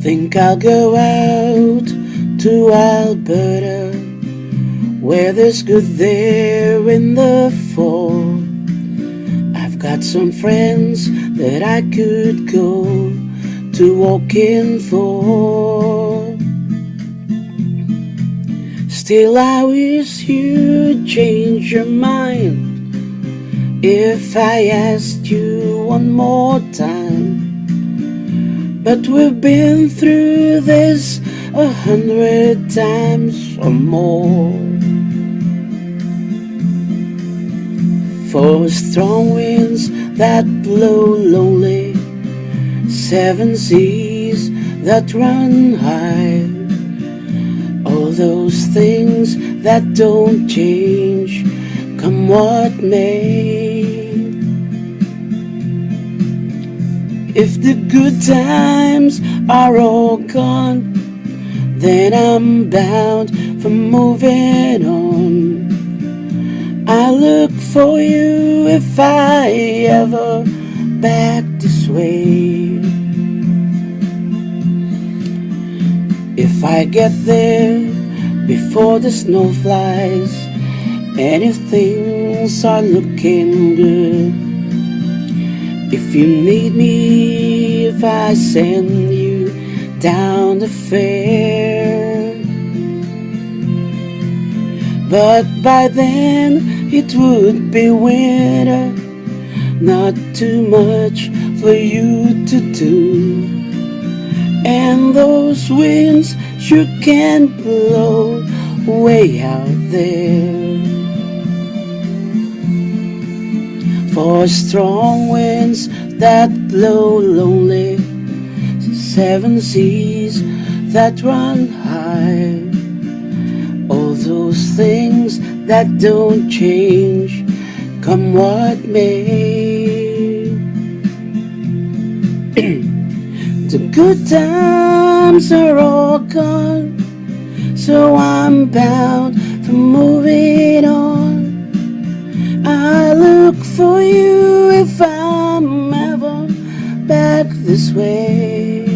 Think I'll go out to Alberta, where there's good there in the fall. I've got some friends that I could go to walk in for. Still I wish you'd change your mind if I asked you one more time. But we've been through this 100 times or more. For strong winds that blow lonely, 7 seas that run high, all those things that don't change, come what may. If the good times are all gone, then I'm bound for moving on. I look for you if I ever back this way. If I get there before the snow flies, and if things are looking good, if you need me, if I send you down the fair. But by then it would be winter, not too much for you to do, and those winds sure can blow way out there. For strong winds that blow lonely, 7 seas that run high, all those things that don't change, come what may. The good times are all gone, so I'm bound for moving on. I look for you if I'm ever back this way.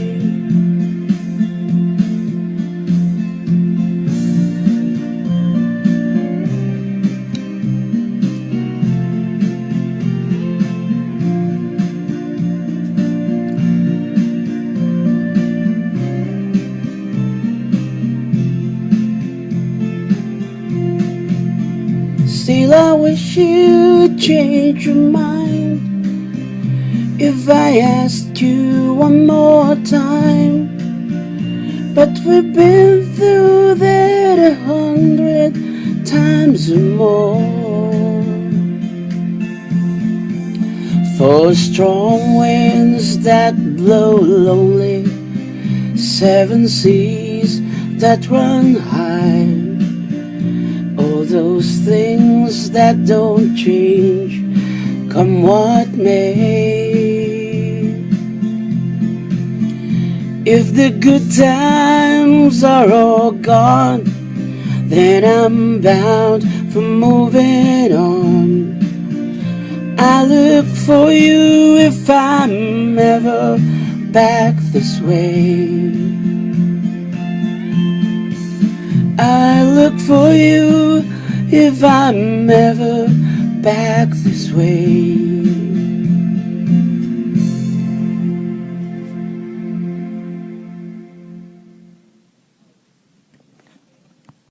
Still I wish you'd change your mind if I asked you one more time. But we've been through that 100 times or more. For strong winds that blow lonely, 7 seas that run high, all those things that don't change, come what may. If the good times are all gone, then I'm bound for moving on. I look for you if I'm ever back this way. I look for you if I'm ever back this way.